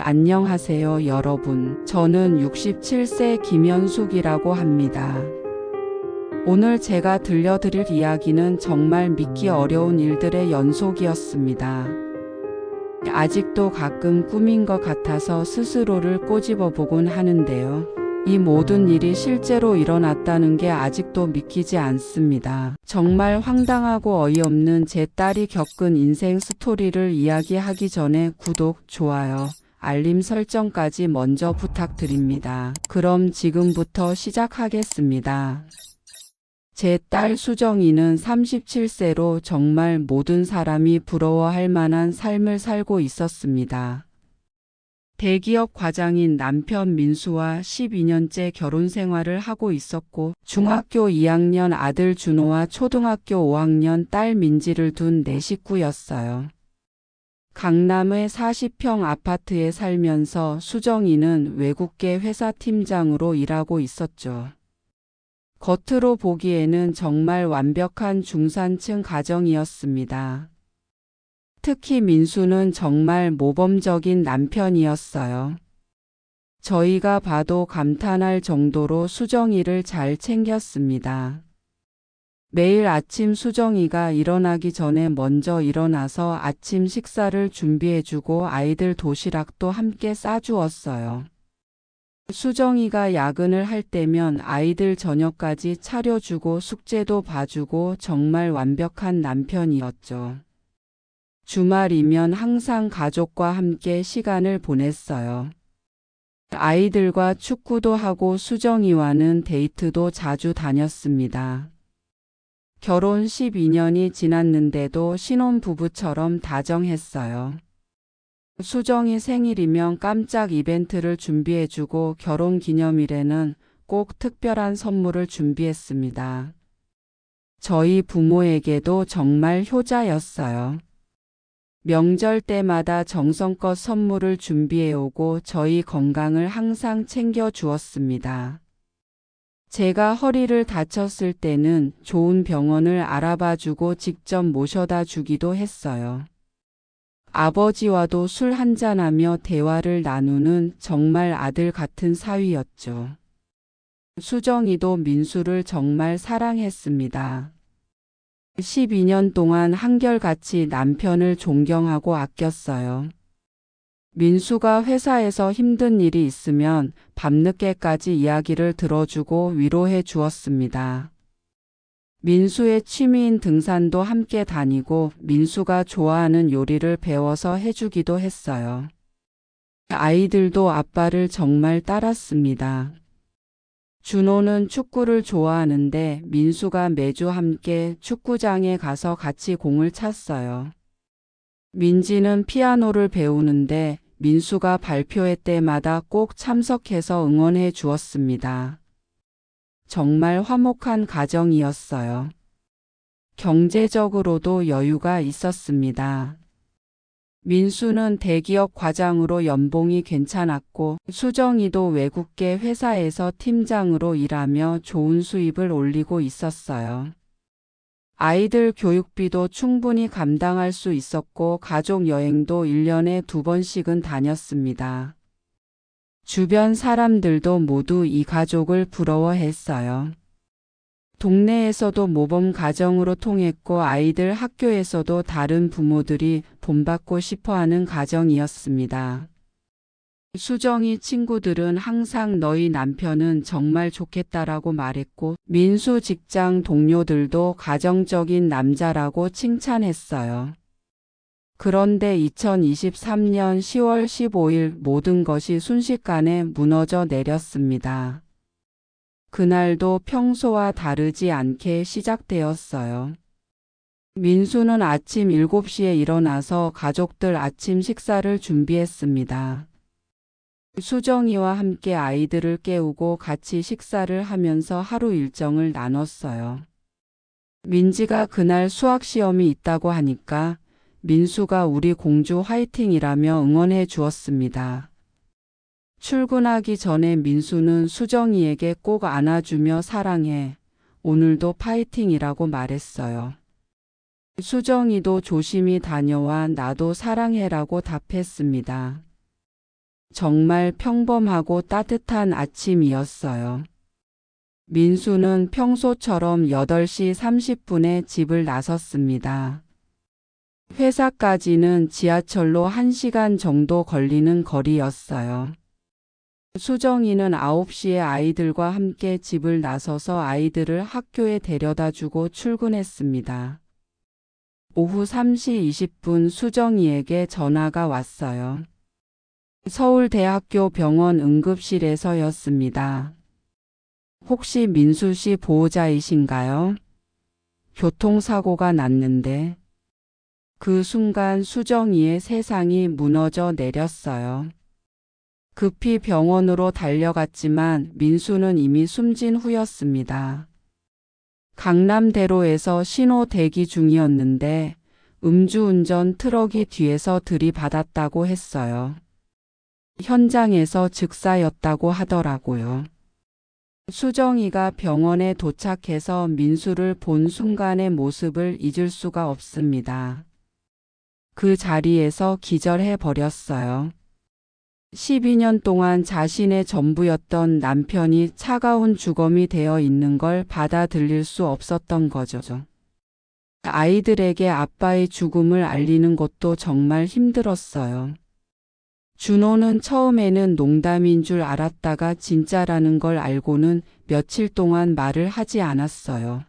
안녕하세요, 여러분. 저는 67세 김현숙이라고 합니다. 오늘 제가 들려드릴 이야기는 정말 믿기 어려운 일들의 연속이었습니다. 아직도 가끔 꿈인 것 같아서 스스로를 꼬집어 보곤 하는데요. 이 모든 일이 실제로 일어났다는 게 아직도 믿기지 않습니다. 정말 황당하고 어이없는 제 딸이 겪은 인생 스토리를 이야기하기 전에 구독, 좋아요, 알림 설정까지 먼저 부탁드립니다. 그럼 지금부터 시작하겠습니다. 제 딸 수정이는 37세로 정말 모든 사람이 부러워할 만한 삶을 살고 있었습니다. 대기업 과장인 남편 민수와 12년째 결혼 생활을 하고 있었고, 중학교 2학년 아들 준호와 초등학교 5학년 딸 민지를 둔 네 식구였어요. 강남의 40평 아파트에 살면서 수정이는 외국계 회사 팀장으로 일하고 있었죠. 겉으로 보기에는 정말 완벽한 중산층 가정이었습니다. 특히 민수는 정말 모범적인 남편이었어요. 저희가 봐도 감탄할 정도로 수정이를 잘 챙겼습니다. 매일 아침 수정이가 일어나기 전에 먼저 일어나서 아침 식사를 준비해주고 아이들 도시락도 함께 싸주었어요. 수정이가 야근을 할 때면 아이들 저녁까지 차려주고 숙제도 봐주고 정말 완벽한 남편이었죠. 주말이면 항상 가족과 함께 시간을 보냈어요. 아이들과 축구도 하고 수정이와는 데이트도 자주 다녔습니다. 결혼 12년이 지났는데도 신혼부부처럼 다정했어요. 수정이 생일이면 깜짝 이벤트를 준비해주고 결혼 기념일에는 꼭 특별한 선물을 준비했습니다. 저희 부모에게도 정말 효자였어요. 명절 때마다 정성껏 선물을 준비해오고 저희 건강을 항상 챙겨주었습니다. 제가 허리를 다쳤을 때는 좋은 병원을 알아봐주고 직접 모셔다 주기도 했어요. 아버지와도 술 한잔하며 대화를 나누는 정말 아들 같은 사위였죠. 수정이도 민수를 정말 사랑했습니다. 12년 동안 한결같이 남편을 존경하고 아꼈어요. 민수가 회사에서 힘든 일이 있으면 밤늦게까지 이야기를 들어주고 위로해 주었습니다. 민수의 취미인 등산도 함께 다니고 민수가 좋아하는 요리를 배워서 해주기도 했어요. 아이들도 아빠를 정말 따랐습니다. 준호는 축구를 좋아하는데 민수가 매주 함께 축구장에 가서 같이 공을 찼어요. 민지는 피아노를 배우는데 민수가 발표회 때마다 꼭 참석해서 응원해 주었습니다. 정말 화목한 가정이었어요. 경제적으로도 여유가 있었습니다. 민수는 대기업 과장으로 연봉이 괜찮았고 수정이도 외국계 회사에서 팀장으로 일하며 좋은 수입을 올리고 있었어요. 아이들 교육비도 충분히 감당할 수 있었고 가족 여행도 1년에 2번씩은 다녔습니다. 주변 사람들도 모두 이 가족을 부러워했어요. 동네에서도 모범 가정으로 통했고 아이들 학교에서도 다른 부모들이 본받고 싶어하는 가정이었습니다. 수정이 친구들은 항상 너희 남편은 정말 좋겠다라고 말했고 민수 직장 동료들도 가정적인 남자라고 칭찬했어요. 그런데 2023년 10월 15일 모든 것이 순식간에 무너져 내렸습니다. 그날도 평소와 다르지 않게 시작되었어요. 민수는 아침 7시에 일어나서 가족들 아침 식사를 준비했습니다. 수정이와 함께 아이들을 깨우고 같이 식사를 하면서 하루 일정을 나눴어요. 민지가 그날 수학 시험이 있다고 하니까 민수가 우리 공주 화이팅이라며 응원해 주었습니다. 출근하기 전에 민수는 수정이에게 꼭 안아주며 사랑해, 오늘도 파이팅이라고 말했어요. 수정이도 조심히 다녀와 나도 사랑해라고 답했습니다. 정말 평범하고 따뜻한 아침이었어요. 민수는 평소처럼 8시 30분에 집을 나섰습니다. 회사까지는 지하철로 1시간 정도 걸리는 거리였어요. 수정이는 9시에 아이들과 함께 집을 나서서 아이들을 학교에 데려다주고 출근했습니다. 오후 3시 20분 수정이에게 전화가 왔어요. 서울대학교 병원 응급실에서였습니다. 혹시 민수 씨 보호자이신가요? 교통사고가 났는데. 그 순간 수정이의 세상이 무너져 내렸어요. 급히 병원으로 달려갔지만 민수는 이미 숨진 후였습니다. 강남대로에서 신호 대기 중이었는데 음주운전 트럭이 뒤에서 들이받았다고 했어요. 현장에서 즉사였다고 하더라고요. 수정이가 병원에 도착해서 민수를 본 순간의 모습을 잊을 수가 없습니다. 그 자리에서 기절해 버렸어요. 12년 동안 자신의 전부였던 남편이 차가운 주검이 되어 있는 걸 받아들일 수 없었던 거죠. 아이들에게 아빠의 죽음을 알리는 것도 정말 힘들었어요. 준호는 처음에는 농담인 줄 알았다가 진짜라는 걸 알고는 며칠 동안 말을 하지 않았어요.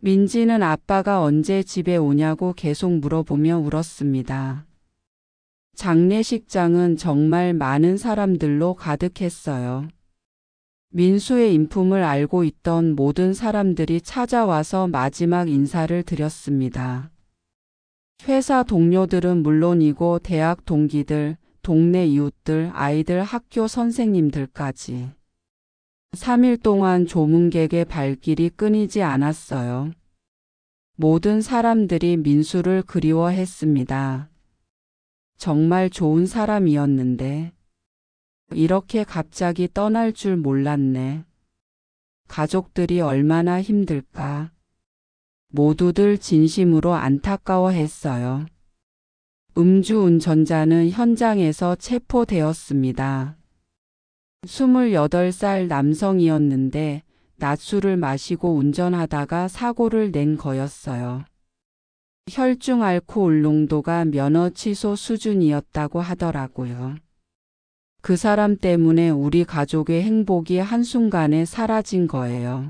민지는 아빠가 언제 집에 오냐고 계속 물어보며 울었습니다. 장례식장은 정말 많은 사람들로 가득했어요. 민수의 인품을 알고 있던 모든 사람들이 찾아와서 마지막 인사를 드렸습니다. 회사 동료들은 물론이고 대학 동기들, 동네 이웃들, 아이들 학교 선생님들까지. 3일 동안 조문객의 발길이 끊이지 않았어요. 모든 사람들이 민수를 그리워했습니다. 정말 좋은 사람이었는데 이렇게 갑자기 떠날 줄 몰랐네. 가족들이 얼마나 힘들까. 모두들 진심으로 안타까워했어요. 음주운전자는 현장에서 체포되었습니다. 28살 남성이었는데 낮술을 마시고 운전하다가 사고를 낸 거였어요. 혈중 알코올 농도가 면허 취소 수준이었다고 하더라고요. 그 사람 때문에 우리 가족의 행복이 한순간에 사라진 거예요.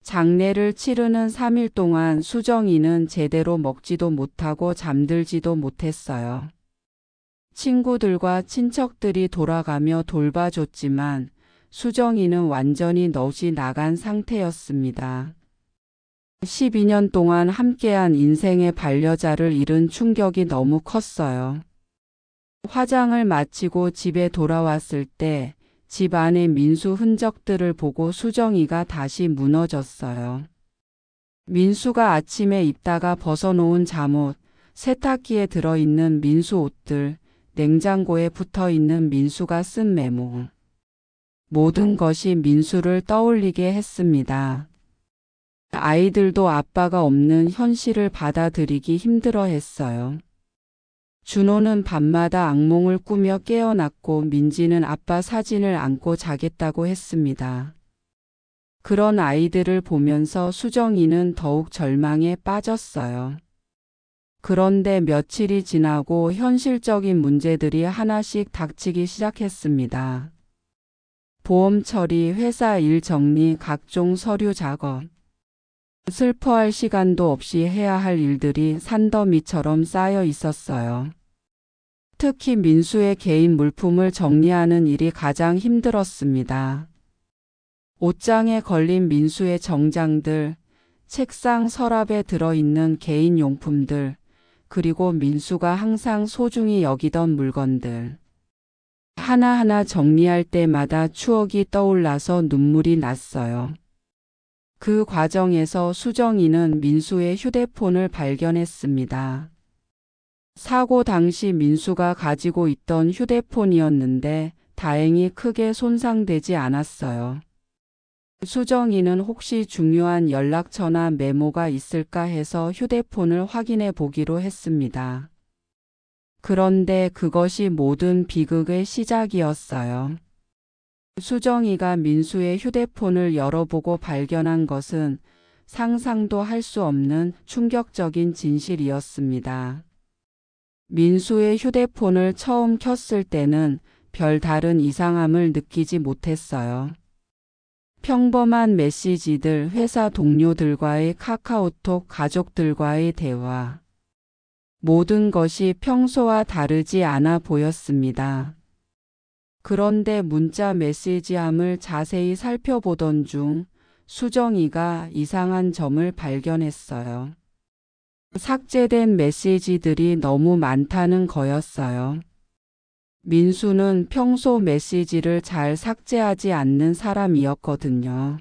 장례를 치르는 3일 동안 수정이는 제대로 먹지도 못하고 잠들지도 못했어요. 친구들과 친척들이 돌아가며 돌봐줬지만 수정이는 완전히 넋이 나간 상태였습니다. 12년 동안 함께한 인생의 반려자를 잃은 충격이 너무 컸어요. 화장을 마치고 집에 돌아왔을 때 집 안의 민수 흔적들을 보고 수정이가 다시 무너졌어요. 민수가 아침에 입다가 벗어놓은 잠옷, 세탁기에 들어있는 민수 옷들, 냉장고에 붙어있는 민수가 쓴 메모. 모든 것이 민수를 떠올리게 했습니다. 아이들도 아빠가 없는 현실을 받아들이기 힘들어했어요. 준호는 밤마다 악몽을 꾸며 깨어났고 민지는 아빠 사진을 안고 자겠다고 했습니다. 그런 아이들을 보면서 수정이는 더욱 절망에 빠졌어요. 그런데 며칠이 지나고 현실적인 문제들이 하나씩 닥치기 시작했습니다. 보험 처리, 회사 일 정리, 각종 서류 작업. 슬퍼할 시간도 없이 해야 할 일들이 산더미처럼 쌓여 있었어요. 특히 민수의 개인 물품을 정리하는 일이 가장 힘들었습니다. 옷장에 걸린 민수의 정장들, 책상 서랍에 들어있는 개인 용품들, 그리고 민수가 항상 소중히 여기던 물건들. 하나하나 정리할 때마다 추억이 떠올라서 눈물이 났어요. 그 과정에서 수정이는 민수의 휴대폰을 발견했습니다. 사고 당시 민수가 가지고 있던 휴대폰이었는데 다행히 크게 손상되지 않았어요. 수정이는 혹시 중요한 연락처나 메모가 있을까 해서 휴대폰을 확인해 보기로 했습니다. 그런데 그것이 모든 비극의 시작이었어요. 수정이가 민수의 휴대폰을 열어보고 발견한 것은 상상도 할 수 없는 충격적인 진실이었습니다. 민수의 휴대폰을 처음 켰을 때는 별다른 이상함을 느끼지 못했어요. 평범한 메시지들, 회사 동료들과의 카카오톡, 가족들과의 대화. 모든 것이 평소와 다르지 않아 보였습니다. 그런데 문자 메시지함을 자세히 살펴보던 중 수정이가 이상한 점을 발견했어요. 삭제된 메시지들이 너무 많다는 거였어요. 민수는 평소 메시지를 잘 삭제하지 않는 사람이었거든요.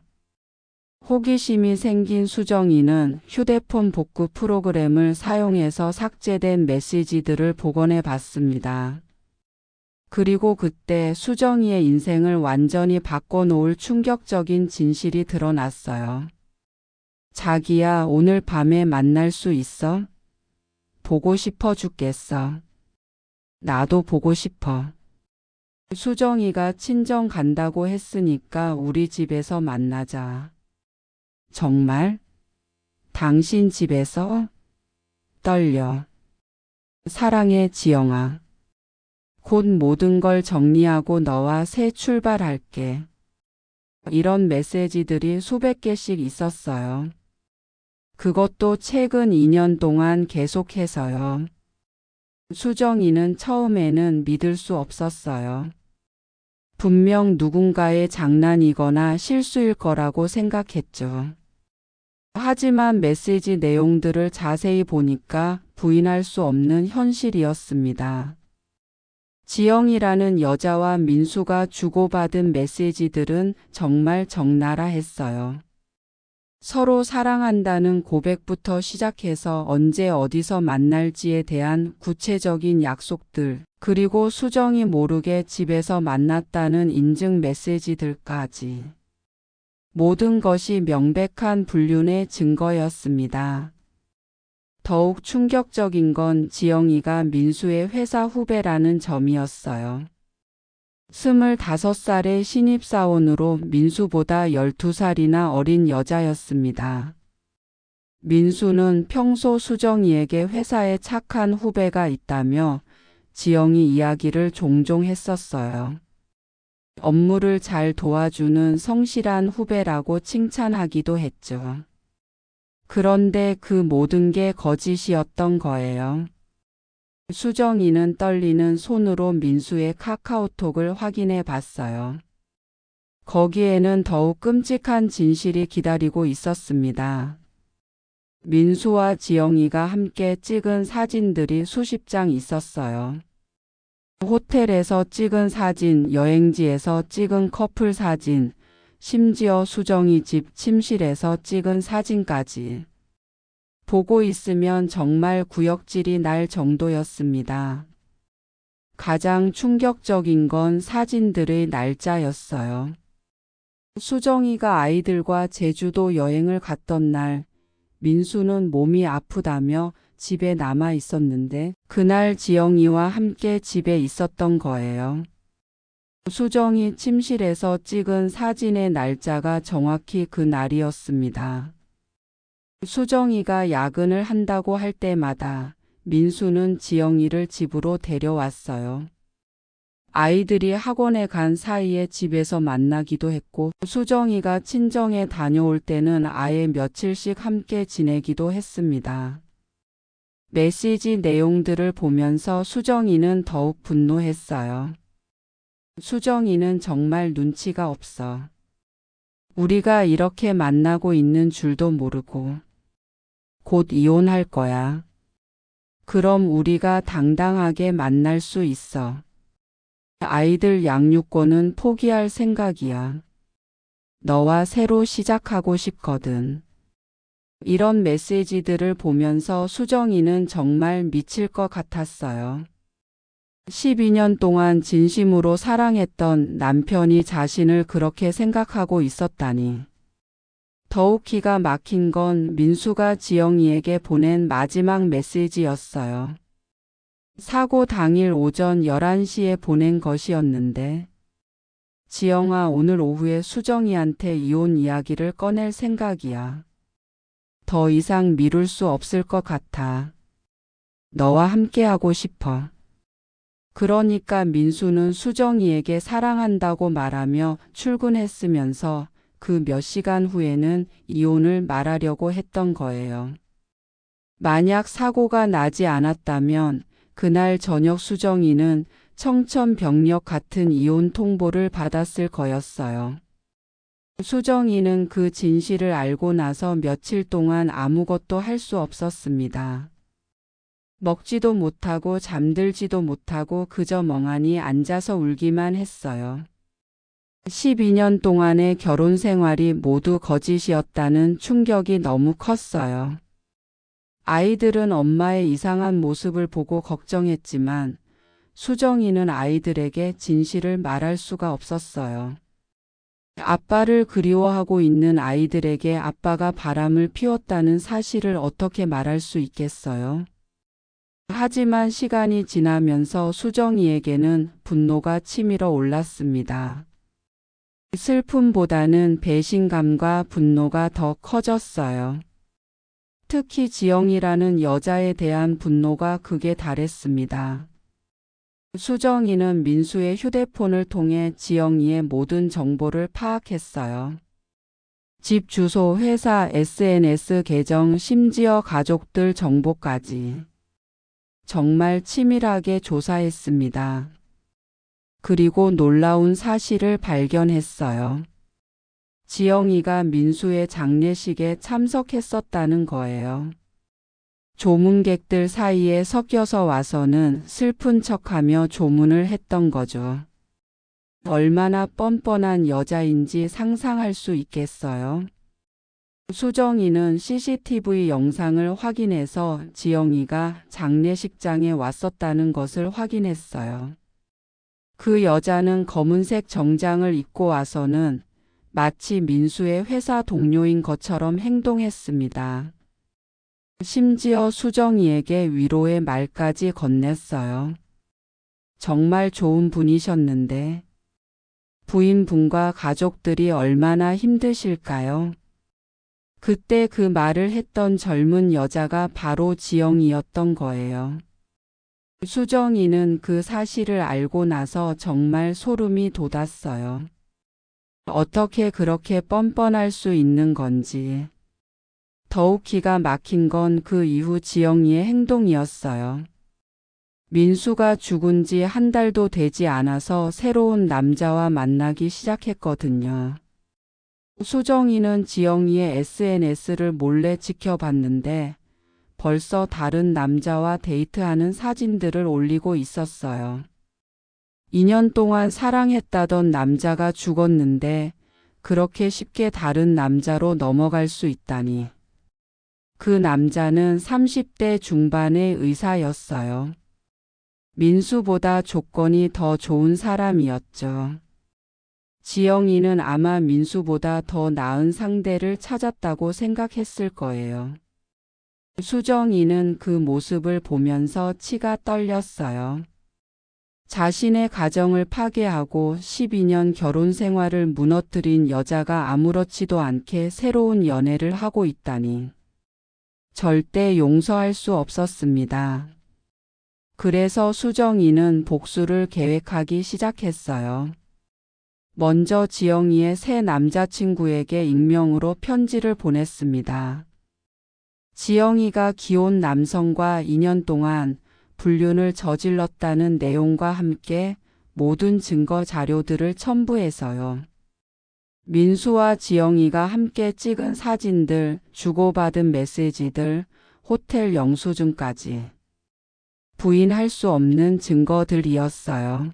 호기심이 생긴 수정이는 휴대폰 복구 프로그램을 사용해서 삭제된 메시지들을 복원해 봤습니다. 그리고 그때 수정이의 인생을 완전히 바꿔놓을 충격적인 진실이 드러났어요. 자기야, 오늘 밤에 만날 수 있어? 보고 싶어 죽겠어. 나도 보고 싶어. 수정이가 친정 간다고 했으니까 우리 집에서 만나자. 정말? 당신 집에서? 떨려. 사랑해, 지영아. 곧 모든 걸 정리하고 너와 새 출발할게. 이런 메시지들이 수백 개씩 있었어요. 그것도 최근 2년 동안 계속해서요. 수정이는 처음에는 믿을 수 없었어요. 분명 누군가의 장난이거나 실수일 거라고 생각했죠. 하지만 메시지 내용들을 자세히 보니까 부인할 수 없는 현실이었습니다. 지영이라는 여자와 민수가 주고받은 메시지들은 정말 적나라했어요. 서로 사랑한다는 고백부터 시작해서 언제 어디서 만날지에 대한 구체적인 약속들, 그리고 수정이 모르게 집에서 만났다는 인증 메시지들까지. 모든 것이 명백한 불륜의 증거였습니다. 더욱 충격적인 건 지영이가 민수의 회사 후배라는 점이었어요. 25살의 신입사원으로 민수보다 12살이나 어린 여자였습니다. 민수는 평소 수정이에게 회사에 착한 후배가 있다며 지영이 이야기를 종종 했었어요. 업무를 잘 도와주는 성실한 후배라고 칭찬하기도 했죠. 그런데 그 모든 게 거짓이었던 거예요. 수정이는 떨리는 손으로 민수의 카카오톡을 확인해 봤어요. 거기에는 더욱 끔찍한 진실이 기다리고 있었습니다. 민수와 지영이가 함께 찍은 사진들이 수십 장 있었어요. 호텔에서 찍은 사진, 여행지에서 찍은 커플 사진, 심지어 수정이 집 침실에서 찍은 사진까지. 보고 있으면 정말 구역질이 날 정도였습니다. 가장 충격적인 건 사진들의 날짜였어요. 수정이가 아이들과 제주도 여행을 갔던 날, 민수는 몸이 아프다며 집에 남아 있었는데 그날 지영이와 함께 집에 있었던 거예요. 수정이 침실에서 찍은 사진의 날짜가 정확히 그 날이었습니다. 수정이가 야근을 한다고 할 때마다 민수는 지영이를 집으로 데려왔어요. 아이들이 학원에 간 사이에 집에서 만나기도 했고 수정이가 친정에 다녀올 때는 아예 며칠씩 함께 지내기도 했습니다. 메시지 내용들을 보면서 수정이는 더욱 분노했어요. 수정이는 정말 눈치가 없어. 우리가 이렇게 만나고 있는 줄도 모르고 곧 이혼할 거야. 그럼 우리가 당당하게 만날 수 있어. 아이들 양육권은 포기할 생각이야. 너와 새로 시작하고 싶거든. 이런 메시지들을 보면서 수정이는 정말 미칠 것 같았어요. 12년 동안 진심으로 사랑했던 남편이 자신을 그렇게 생각하고 있었다니. 더욱 기가 막힌 건 민수가 지영이에게 보낸 마지막 메시지였어요. 사고 당일 오전 11시에 보낸 것이었는데 지영아, 오늘 오후에 수정이한테 이혼 이야기를 꺼낼 생각이야. 더 이상 미룰 수 없을 것 같아. 너와 함께하고 싶어. 그러니까 민수는 수정이에게 사랑한다고 말하며 출근했으면서 그 몇 시간 후에는 이혼을 말하려고 했던 거예요. 만약 사고가 나지 않았다면 그날 저녁 수정이는 청천벽력 같은 이혼 통보를 받았을 거였어요. 수정이는 그 진실을 알고 나서 며칠 동안 아무것도 할 수 없었습니다. 먹지도 못하고 잠들지도 못하고 그저 멍하니 앉아서 울기만 했어요. 12년 동안의 결혼 생활이 모두 거짓이었다는 충격이 너무 컸어요. 아이들은 엄마의 이상한 모습을 보고 걱정했지만 수정이는 아이들에게 진실을 말할 수가 없었어요. 아빠를 그리워하고 있는 아이들에게 아빠가 바람을 피웠다는 사실을 어떻게 말할 수 있겠어요? 하지만 시간이 지나면서 수정이에게는 분노가 치밀어 올랐습니다. 슬픔보다는 배신감과 분노가 더 커졌어요. 특히 지영이라는 여자에 대한 분노가 극에 달했습니다. 수정이는 민수의 휴대폰을 통해 지영이의 모든 정보를 파악했어요. 집 주소, 회사, SNS 계정, 심지어 가족들 정보까지. 정말 치밀하게 조사했습니다. 그리고 놀라운 사실을 발견했어요. 지영이가 민수의 장례식에 참석했었다는 거예요. 조문객들 사이에 섞여서 와서는 슬픈 척하며 조문을 했던 거죠. 얼마나 뻔뻔한 여자인지 상상할 수 있겠어요? 수정이는 CCTV 영상을 확인해서 지영이가 장례식장에 왔었다는 것을 확인했어요. 그 여자는 검은색 정장을 입고 와서는 마치 민수의 회사 동료인 것처럼 행동했습니다. 심지어 수정이에게 위로의 말까지 건넸어요. 정말 좋은 분이셨는데 부인분과 가족들이 얼마나 힘드실까요? 그때 그 말을 했던 젊은 여자가 바로 지영이였던 거예요. 수정이는 그 사실을 알고 나서 정말 소름이 돋았어요. 어떻게 그렇게 뻔뻔할 수 있는 건지. 더욱 기가 막힌 건 그 이후 지영이의 행동이었어요. 민수가 죽은 지 한 달도 되지 않아서 새로운 남자와 만나기 시작했거든요. 수정이는 지영이의 SNS를 몰래 지켜봤는데 벌써 다른 남자와 데이트하는 사진들을 올리고 있었어요. 2년 동안 사랑했다던 남자가 죽었는데 그렇게 쉽게 다른 남자로 넘어갈 수 있다니. 그 남자는 30대 중반의 의사였어요. 민수보다 조건이 더 좋은 사람이었죠. 지영이는 아마 민수보다 더 나은 상대를 찾았다고 생각했을 거예요. 수정이는 그 모습을 보면서 치가 떨렸어요. 자신의 가정을 파괴하고 12년 결혼 생활을 무너뜨린 여자가 아무렇지도 않게 새로운 연애를 하고 있다니. 절대 용서할 수 없었습니다. 그래서 수정이는 복수를 계획하기 시작했어요. 먼저 지영이의 새 남자친구에게 익명으로 편지를 보냈습니다. 지영이가 기혼 남성과 2년 동안 불륜을 저질렀다는 내용과 함께 모든 증거 자료들을 첨부해서요. 민수와 지영이가 함께 찍은 사진들, 주고받은 메시지들, 호텔 영수증까지. 부인할 수 없는 증거들이었어요.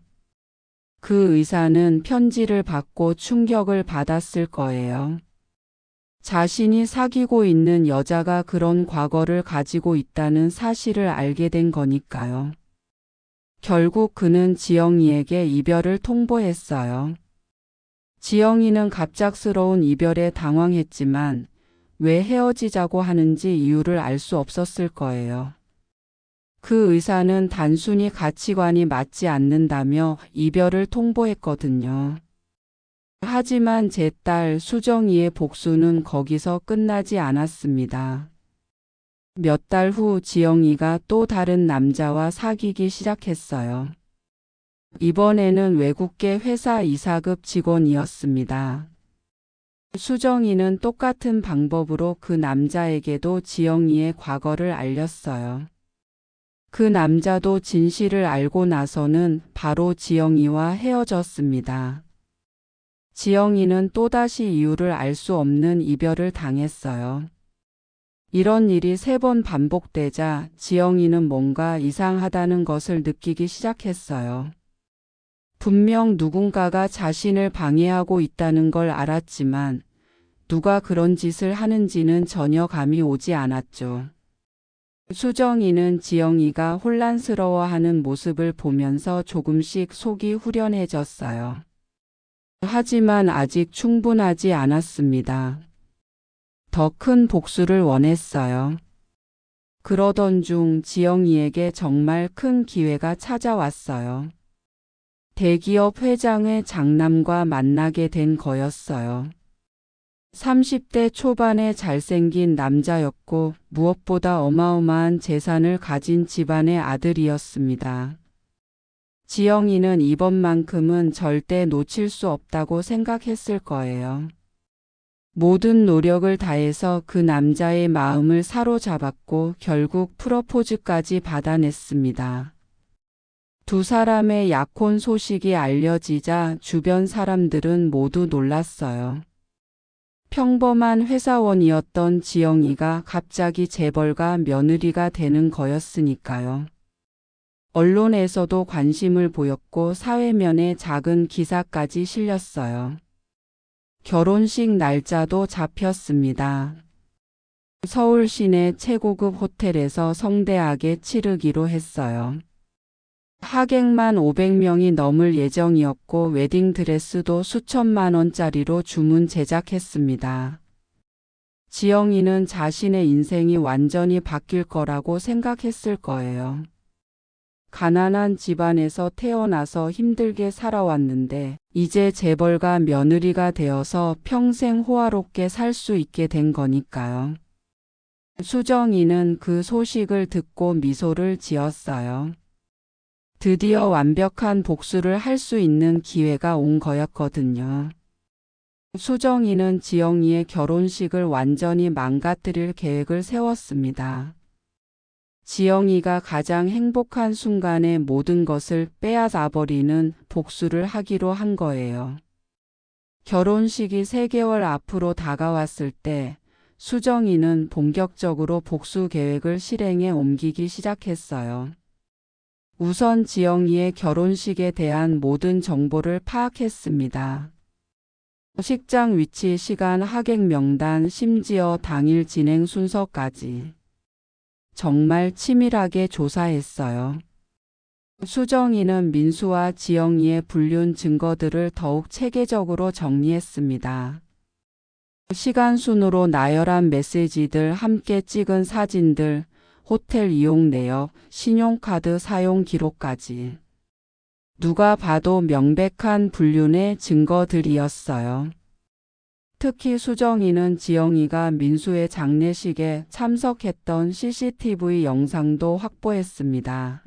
그 의사는 편지를 받고 충격을 받았을 거예요. 자신이 사귀고 있는 여자가 그런 과거를 가지고 있다는 사실을 알게 된 거니까요. 결국 그는 지영이에게 이별을 통보했어요. 지영이는 갑작스러운 이별에 당황했지만 왜 헤어지자고 하는지 이유를 알 수 없었을 거예요. 그 의사는 단순히 가치관이 맞지 않는다며 이별을 통보했거든요. 하지만 제 딸 수정이의 복수는 거기서 끝나지 않았습니다. 몇 달 후 지영이가 또 다른 남자와 사귀기 시작했어요. 이번에는 외국계 회사 이사급 직원이었습니다. 수정이는 똑같은 방법으로 그 남자에게도 지영이의 과거를 알렸어요. 그 남자도 진실을 알고 나서는 바로 지영이와 헤어졌습니다. 지영이는 또다시 이유를 알 수 없는 이별을 당했어요. 이런 일이 3번 반복되자 지영이는 뭔가 이상하다는 것을 느끼기 시작했어요. 분명 누군가가 자신을 방해하고 있다는 걸 알았지만 누가 그런 짓을 하는지는 전혀 감이 오지 않았죠. 수정이는 지영이가 혼란스러워하는 모습을 보면서 조금씩 속이 후련해졌어요. 하지만 아직 충분하지 않았습니다. 더 큰 복수를 원했어요. 그러던 중 지영이에게 정말 큰 기회가 찾아왔어요. 대기업 회장의 장남과 만나게 된 거였어요. 30대 초반의 잘생긴 남자였고 무엇보다 어마어마한 재산을 가진 집안의 아들이었습니다. 지영이는 이번만큼은 절대 놓칠 수 없다고 생각했을 거예요. 모든 노력을 다해서 그 남자의 마음을 사로잡았고 결국 프러포즈까지 받아냈습니다. 두 사람의 약혼 소식이 알려지자 주변 사람들은 모두 놀랐어요. 평범한 회사원이었던 지영이가 갑자기 재벌가 며느리가 되는 거였으니까요. 언론에서도 관심을 보였고 사회면에 작은 기사까지 실렸어요. 결혼식 날짜도 잡혔습니다. 서울 시내 최고급 호텔에서 성대하게 치르기로 했어요. 하객만 500명이 넘을 예정이었고 웨딩드레스도 수천만 원짜리로 주문 제작했습니다. 지영이는 자신의 인생이 완전히 바뀔 거라고 생각했을 거예요. 가난한 집안에서 태어나서 힘들게 살아왔는데 이제 재벌가 며느리가 되어서 평생 호화롭게 살 수 있게 된 거니까요. 수정이는 그 소식을 듣고 미소를 지었어요. 드디어 완벽한 복수를 할 수 있는 기회가 온 거였거든요. 수정이는 지영이의 결혼식을 완전히 망가뜨릴 계획을 세웠습니다. 지영이가 가장 행복한 순간에 모든 것을 빼앗아버리는 복수를 하기로 한 거예요. 결혼식이 3개월 앞으로 다가왔을 때 수정이는 본격적으로 복수 계획을 실행에 옮기기 시작했어요. 우선 지영이의 결혼식에 대한 모든 정보를 파악했습니다. 식장 위치, 시간, 하객 명단, 심지어 당일 진행 순서까지. 정말 치밀하게 조사했어요. 수정이는 민수와 지영이의 불륜 증거들을 더욱 체계적으로 정리했습니다. 시간 순으로 나열한 메시지들, 함께 찍은 사진들, 호텔 이용 내역, 신용카드 사용 기록까지. 누가 봐도 명백한 불륜의 증거들이었어요. 특히 수정이는 지영이가 민수의 장례식에 참석했던 CCTV 영상도 확보했습니다.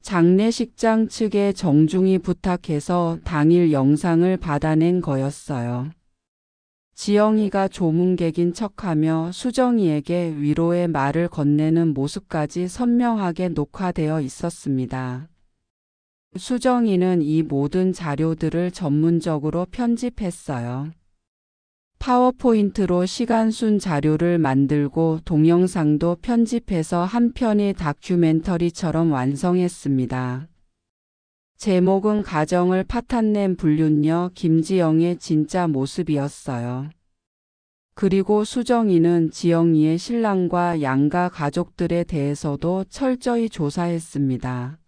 장례식장 측에 정중히 부탁해서 당일 영상을 받아낸 거였어요. 지영이가 조문객인 척하며 수정이에게 위로의 말을 건네는 모습까지 선명하게 녹화되어 있었습니다. 수정이는 이 모든 자료들을 전문적으로 편집했어요. 파워포인트로 시간순 자료를 만들고 동영상도 편집해서 한 편의 다큐멘터리처럼 완성했습니다. 제목은 가정을 파탄낸 불륜녀 김지영의 진짜 모습이었어요. 그리고 수정이는 지영이의 신랑과 양가 가족들에 대해서도 철저히 조사했습니다.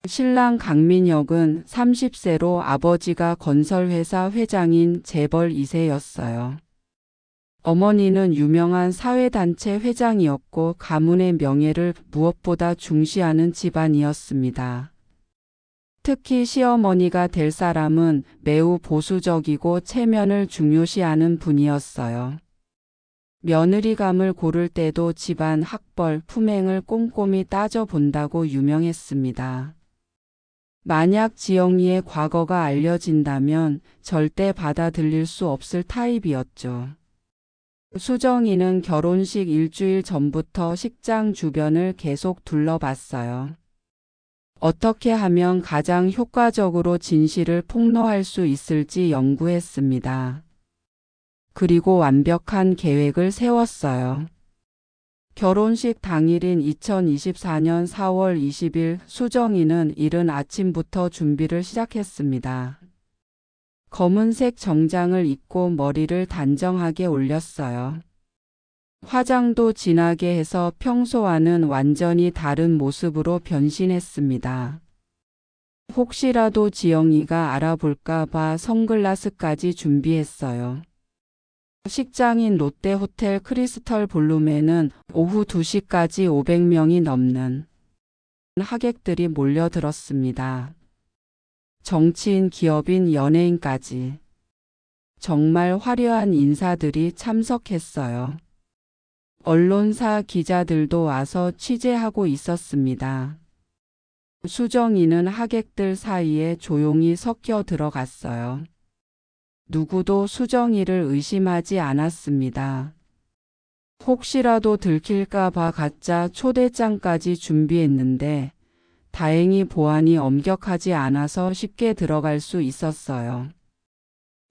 신랑 강민혁은 30세로 아버지가 건설회사 회장인 재벌 2세였어요. 어머니는 유명한 사회단체 회장이었고 가문의 명예를 무엇보다 중시하는 집안이었습니다. 특히 시어머니가 될 사람은 매우 보수적이고 체면을 중요시하는 분이었어요. 며느리감을 고를 때도 집안 학벌, 품행을 꼼꼼히 따져본다고 유명했습니다. 만약 지영이의 과거가 알려진다면 절대 받아들일 수 없을 타입이었죠. 수정이는 결혼식 일주일 전부터 식장 주변을 계속 둘러봤어요. 어떻게 하면 가장 효과적으로 진실을 폭로할 수 있을지 연구했습니다. 그리고 완벽한 계획을 세웠어요. 결혼식 당일인 2024년 4월 20일 수정이는 이른 아침부터 준비를 시작했습니다. 검은색 정장을 입고 머리를 단정하게 올렸어요. 화장도 진하게 해서 평소와는 완전히 다른 모습으로 변신했습니다. 혹시라도 지영이가 알아볼까 봐 선글라스까지 준비했어요. 식장인 롯데호텔 크리스털 볼룸에는 오후 2시까지 500명이 넘는 하객들이 몰려들었습니다. 정치인, 기업인, 연예인까지 정말 화려한 인사들이 참석했어요. 언론사 기자들도 와서 취재하고 있었습니다. 수정이는 하객들 사이에 조용히 섞여 들어갔어요. 누구도 수정이를 의심하지 않았습니다. 혹시라도 들킬까 봐 가짜 초대장까지 준비했는데 다행히 보안이 엄격하지 않아서 쉽게 들어갈 수 있었어요.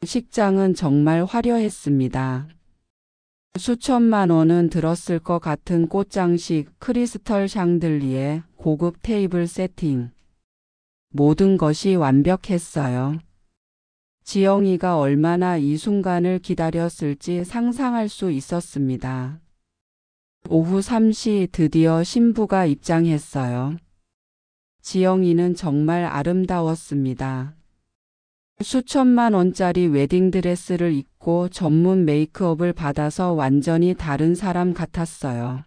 식장은 정말 화려했습니다. 수천만 원은 들었을 것 같은 꽃장식, 크리스털 샹들리에, 고급 테이블 세팅. 모든 것이 완벽했어요. 지영이가 얼마나 이 순간을 기다렸을지 상상할 수 있었습니다. 오후 3시 드디어 신부가 입장했어요. 지영이는 정말 아름다웠습니다. 수천만 원짜리 웨딩드레스를 입고 전문 메이크업을 받아서 완전히 다른 사람 같았어요.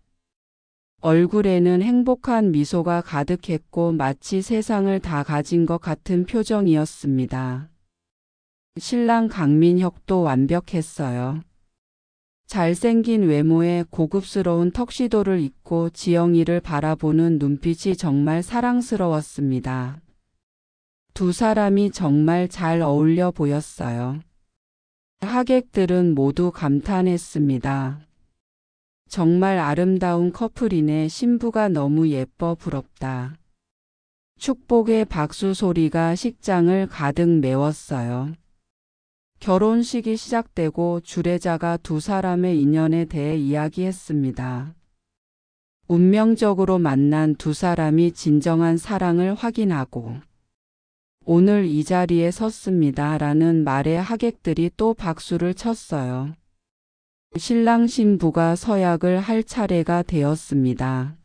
얼굴에는 행복한 미소가 가득했고 마치 세상을 다 가진 것 같은 표정이었습니다. 신랑 강민혁도 완벽했어요. 잘생긴 외모에 고급스러운 턱시도를 입고 지영이를 바라보는 눈빛이 정말 사랑스러웠습니다. 두 사람이 정말 잘 어울려 보였어요. 하객들은 모두 감탄했습니다. 정말 아름다운 커플이네. 신부가 너무 예뻐, 부럽다. 축복의 박수 소리가 식장을 가득 메웠어요. 결혼식이 시작되고 주례자가 두 사람의 인연에 대해 이야기했습니다. 운명적으로 만난 두 사람이 진정한 사랑을 확인하고 오늘 이 자리에 섰습니다. 라는 말에 하객들이 또 박수를 쳤어요. 신랑 신부가 서약을 할 차례가 되었습니다.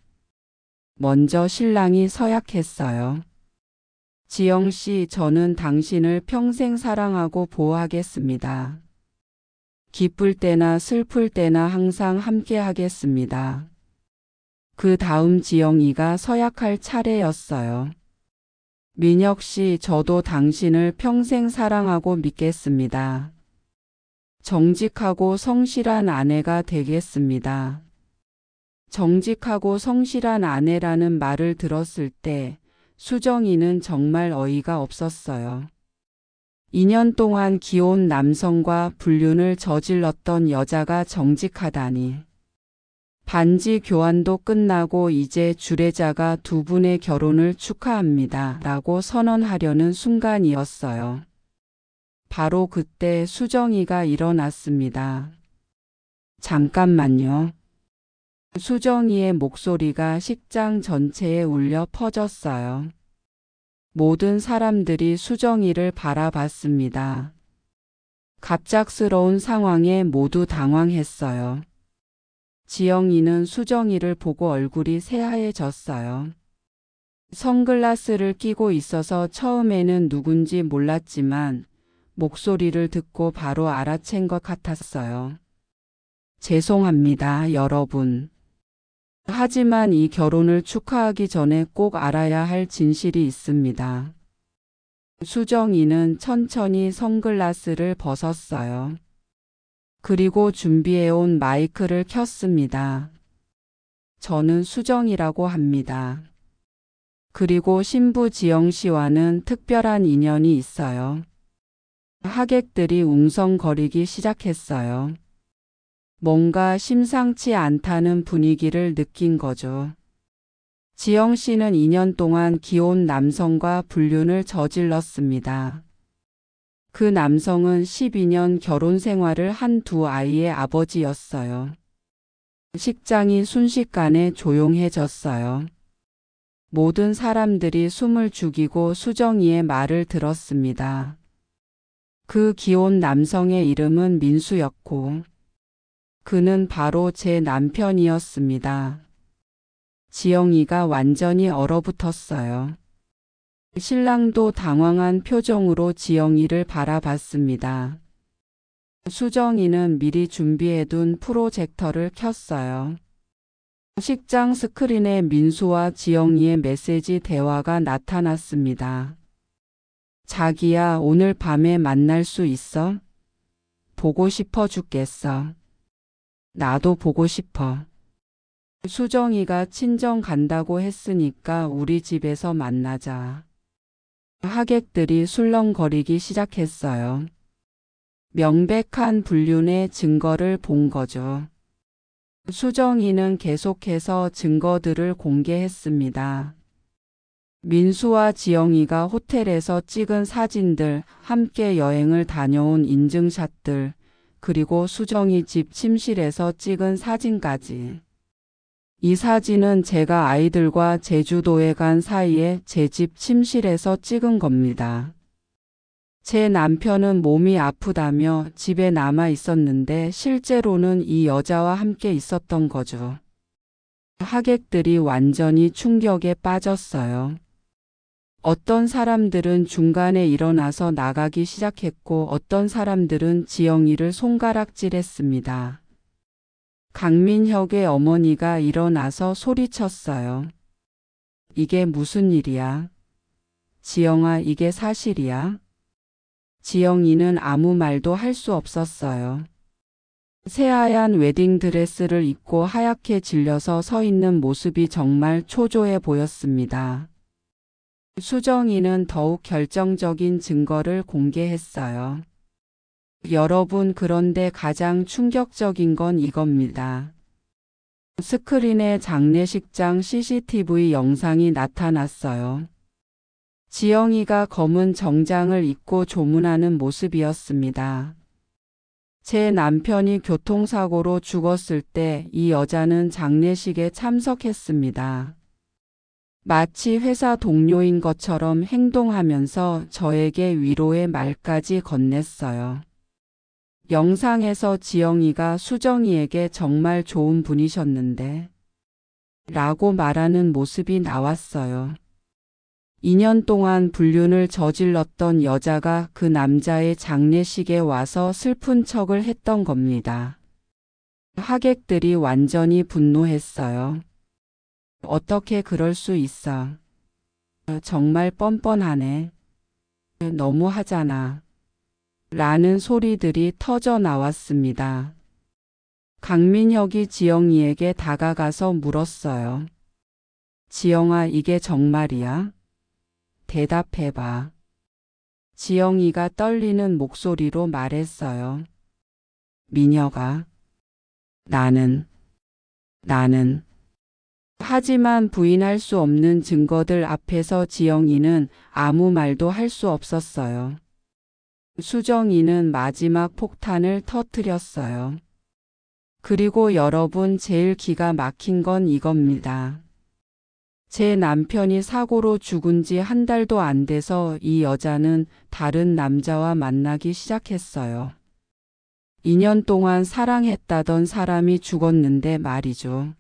먼저 신랑이 서약했어요. 지영 씨, 저는 당신을 평생 사랑하고 보호하겠습니다. 기쁠 때나 슬플 때나 항상 함께 하겠습니다. 그 다음 지영이가 서약할 차례였어요. 민혁 씨, 저도 당신을 평생 사랑하고 믿겠습니다. 정직하고 성실한 아내가 되겠습니다. 정직하고 성실한 아내라는 말을 들었을 때 수정이는 정말 어이가 없었어요. 2년 동안 기혼 남성과 불륜을 저질렀던 여자가 정직하다니. 반지 교환도 끝나고 이제 주례자가 두 분의 결혼을 축하합니다. 라고 선언하려는 순간이었어요. 바로 그때 수정이가 일어났습니다. 잠깐만요. 수정이의 목소리가 식장 전체에 울려 퍼졌어요. 모든 사람들이 수정이를 바라봤습니다. 갑작스러운 상황에 모두 당황했어요. 지영이는 수정이를 보고 얼굴이 새하얘졌어요. 선글라스를 끼고 있어서 처음에는 누군지 몰랐지만 목소리를 듣고 바로 알아챈 것 같았어요. 죄송합니다, 여러분. 하지만 이 결혼을 축하하기 전에 꼭 알아야 할 진실이 있습니다. 수정이는 천천히 선글라스를 벗었어요. 그리고 준비해온 마이크를 켰습니다. 저는 수정이라고 합니다. 그리고 신부 지영 씨와는 특별한 인연이 있어요. 하객들이 웅성거리기 시작했어요. 뭔가 심상치 않다는 분위기를 느낀 거죠. 지영 씨는 2년 동안 기혼 남성과 불륜을 저질렀습니다. 그 남성은 12년 결혼 생활을 한 두 아이의 아버지였어요. 식장이 순식간에 조용해졌어요. 모든 사람들이 숨을 죽이고 수정이의 말을 들었습니다. 그 기혼 남성의 이름은 민수였고, 그는 바로 제 남편이었습니다. 지영이가 완전히 얼어붙었어요. 신랑도 당황한 표정으로 지영이를 바라봤습니다. 수정이는 미리 준비해둔 프로젝터를 켰어요. 식장 스크린에 민수와 지영이의 메시지 대화가 나타났습니다. 자기야, 오늘 밤에 만날 수 있어? 보고 싶어 죽겠어. 나도 보고 싶어. 수정이가 친정 간다고 했으니까 우리 집에서 만나자. 하객들이 술렁거리기 시작했어요. 명백한 불륜의 증거를 본 거죠. 수정이는 계속해서 증거들을 공개했습니다. 민수와 지영이가 호텔에서 찍은 사진들, 함께 여행을 다녀온 인증샷들, 그리고 수정이 집 침실에서 찍은 사진까지. 이 사진은 제가 아이들과 제주도에 간 사이에 제 집 침실에서 찍은 겁니다. 제 남편은 몸이 아프다며 집에 남아 있었는데 실제로는 이 여자와 함께 있었던 거죠. 하객들이 완전히 충격에 빠졌어요. 어떤 사람들은 중간에 일어나서 나가기 시작했고 어떤 사람들은 지영이를 손가락질했습니다. 강민혁의 어머니가 일어나서 소리쳤어요. 이게 무슨 일이야? 지영아, 이게 사실이야? 지영이는 아무 말도 할 수 없었어요. 새하얀 웨딩드레스를 입고 하얗게 질려서 서 있는 모습이 정말 초조해 보였습니다. 수정이는 더욱 결정적인 증거를 공개했어요. 여러분, 그런데 가장 충격적인 건 이겁니다. 스크린에 장례식장 CCTV 영상이 나타났어요. 지영이가 검은 정장을 입고 조문하는 모습이었습니다. 제 남편이 교통사고로 죽었을 때 이 여자는 장례식에 참석했습니다. 마치 회사 동료인 것처럼 행동하면서 저에게 위로의 말까지 건넸어요. 영상에서 지영이가 수정이에게 정말 좋은 분이셨는데 라고 말하는 모습이 나왔어요. 2년 동안 불륜을 저질렀던 여자가 그 남자의 장례식에 와서 슬픈 척을 했던 겁니다. 하객들이 완전히 분노했어요. 어떻게 그럴 수 있어? 정말 뻔뻔하네. 너무하잖아. 라는 소리들이 터져 나왔습니다. 강민혁이 지영이에게 다가가서 물었어요. 지영아, 이게 정말이야? 대답해봐. 지영이가 떨리는 목소리로 말했어요. 민혁아, 나는. 하지만 부인할 수 없는 증거들 앞에서 지영이는 아무 말도 할 수 없었어요. 수정이는 마지막 폭탄을 터뜨렸어요. 그리고 여러분, 제일 기가 막힌 건 이겁니다. 제 남편이 사고로 죽은 지 한 달도 안 돼서 이 여자는 다른 남자와 만나기 시작했어요. 2년 동안 사랑했다던 사람이 죽었는데 말이죠.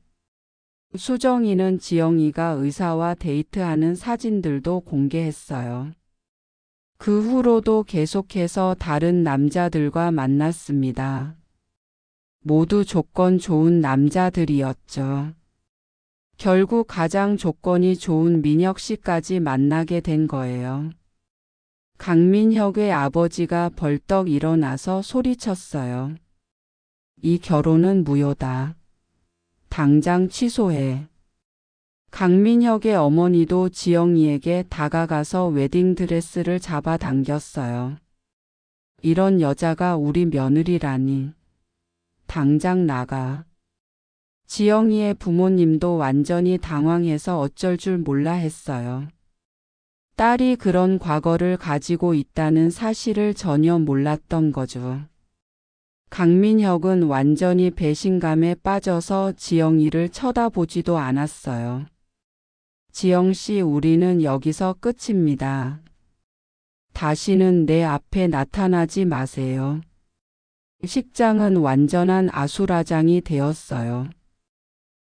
수정이는 지영이가 의사와 데이트하는 사진들도 공개했어요. 그 후로도 계속해서 다른 남자들과 만났습니다. 모두 조건 좋은 남자들이었죠. 결국 가장 조건이 좋은 민혁 씨까지 만나게 된 거예요. 강민혁의 아버지가 벌떡 일어나서 소리쳤어요. 이 결혼은 무효다. 당장 취소해. 강민혁의 어머니도 지영이에게 다가가서 웨딩드레스를 잡아당겼어요. 이런 여자가 우리 며느리라니. 당장 나가. 지영이의 부모님도 완전히 당황해서 어쩔 줄 몰라 했어요. 딸이 그런 과거를 가지고 있다는 사실을 전혀 몰랐던 거죠. 강민혁은 완전히 배신감에 빠져서 지영이를 쳐다보지도 않았어요. 지영 씨, 우리는 여기서 끝입니다. 다시는 내 앞에 나타나지 마세요. 식장은 완전한 아수라장이 되었어요.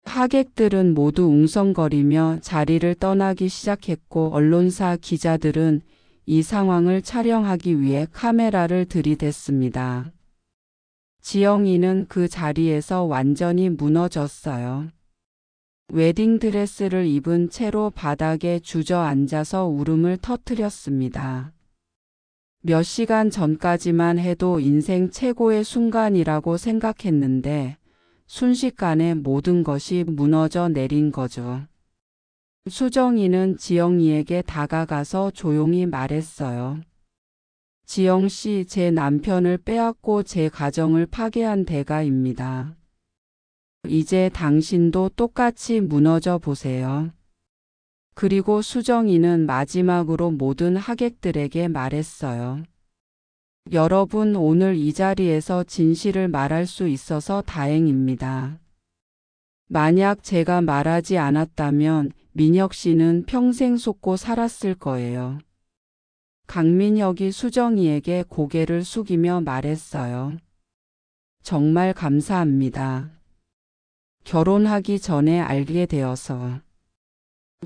하객들은 모두 웅성거리며 자리를 떠나기 시작했고 언론사 기자들은 이 상황을 촬영하기 위해 카메라를 들이댔습니다. 지영이는 그 자리에서 완전히 무너졌어요. 웨딩드레스를 입은 채로 바닥에 주저앉아서 울음을 터뜨렸습니다. 몇 시간 전까지만 해도 인생 최고의 순간이라고 생각했는데 순식간에 모든 것이 무너져 내린 거죠. 수정이는 지영이에게 다가가서 조용히 말했어요. 지영 씨, 제 남편을 빼앗고 제 가정을 파괴한 대가입니다. 이제 당신도 똑같이 무너져 보세요. 그리고 수정이는 마지막으로 모든 하객들에게 말했어요. 여러분, 오늘 이 자리에서 진실을 말할 수 있어서 다행입니다. 만약 제가 말하지 않았다면 민혁 씨는 평생 속고 살았을 거예요. 강민혁이 수정이에게 고개를 숙이며 말했어요. 정말 감사합니다. 결혼하기 전에 알게 되어서.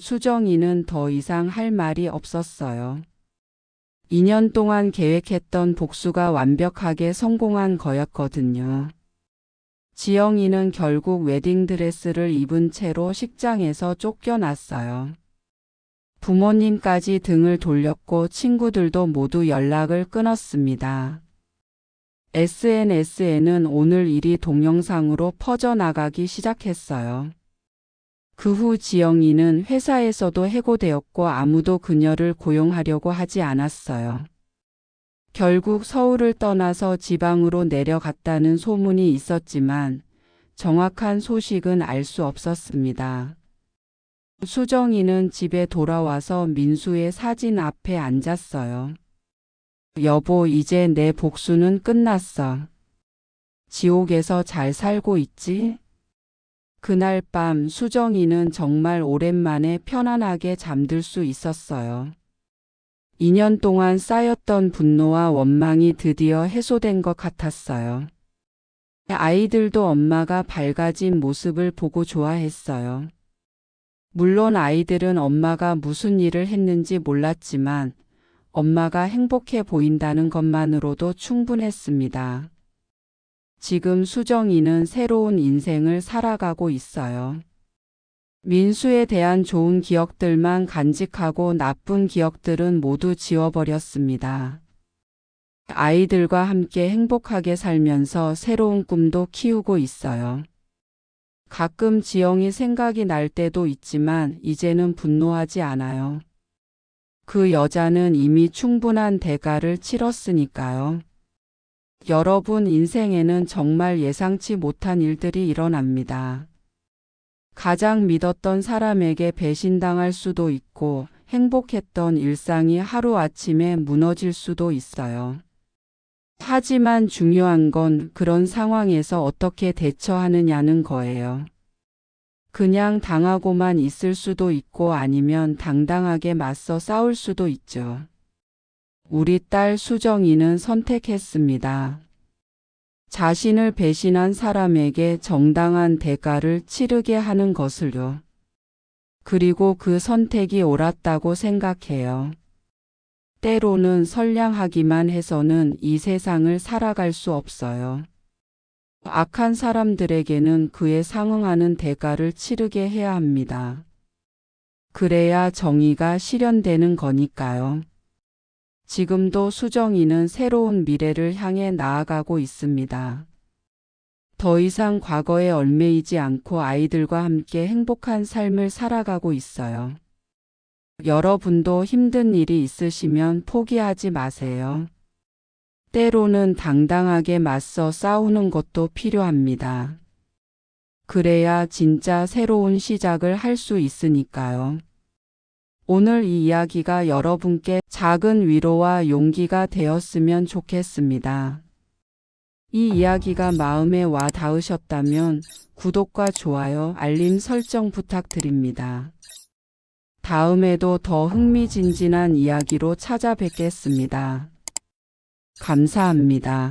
수정이는 더 이상 할 말이 없었어요. 2년 동안 계획했던 복수가 완벽하게 성공한 거였거든요. 지영이는 결국 웨딩드레스를 입은 채로 식장에서 쫓겨났어요. 부모님까지 등을 돌렸고 친구들도 모두 연락을 끊었습니다. SNS에는 오늘 일이 동영상으로 퍼져나가기 시작했어요. 그 후 지영이는 회사에서도 해고되었고 아무도 그녀를 고용하려고 하지 않았어요. 결국 서울을 떠나서 지방으로 내려갔다는 소문이 있었지만 정확한 소식은 알 수 없었습니다. 수정이는 집에 돌아와서 민수의 사진 앞에 앉았어요. 여보, 이제 내 복수는 끝났어. 지옥에서 잘 살고 있지? 그날 밤 수정이는 정말 오랜만에 편안하게 잠들 수 있었어요. 2년 동안 쌓였던 분노와 원망이 드디어 해소된 것 같았어요. 아이들도 엄마가 밝아진 모습을 보고 좋아했어요. 물론 아이들은 엄마가 무슨 일을 했는지 몰랐지만 엄마가 행복해 보인다는 것만으로도 충분했습니다. 지금 수정이는 새로운 인생을 살아가고 있어요. 민수에 대한 좋은 기억들만 간직하고 나쁜 기억들은 모두 지워버렸습니다. 아이들과 함께 행복하게 살면서 새로운 꿈도 키우고 있어요. 가끔 지영이 생각이 날 때도 있지만 이제는 분노하지 않아요. 그 여자는 이미 충분한 대가를 치렀으니까요. 여러분, 인생에는 정말 예상치 못한 일들이 일어납니다. 가장 믿었던 사람에게 배신당할 수도 있고 행복했던 일상이 하루아침에 무너질 수도 있어요. 하지만 중요한 건 그런 상황에서 어떻게 대처하느냐는 거예요. 그냥 당하고만 있을 수도 있고 아니면 당당하게 맞서 싸울 수도 있죠. 우리 딸 수정이는 선택했습니다. 자신을 배신한 사람에게 정당한 대가를 치르게 하는 것을요. 그리고 그 선택이 옳았다고 생각해요. 때로는 선량하기만 해서는 이 세상을 살아갈 수 없어요. 악한 사람들에게는 그에 상응하는 대가를 치르게 해야 합니다. 그래야 정의가 실현되는 거니까요. 지금도 수정이는 새로운 미래를 향해 나아가고 있습니다. 더 이상 과거에 얽매이지 않고 아이들과 함께 행복한 삶을 살아가고 있어요. 여러분도 힘든 일이 있으시면 포기하지 마세요. 때로는 당당하게 맞서 싸우는 것도 필요합니다. 그래야 진짜 새로운 시작을 할 수 있으니까요. 오늘 이 이야기가 여러분께 작은 위로와 용기가 되었으면 좋겠습니다. 이 이야기가 마음에 와 닿으셨다면 구독과 좋아요, 알림 설정 부탁드립니다. 다음에도 더 흥미진진한 이야기로 찾아뵙겠습니다. 감사합니다.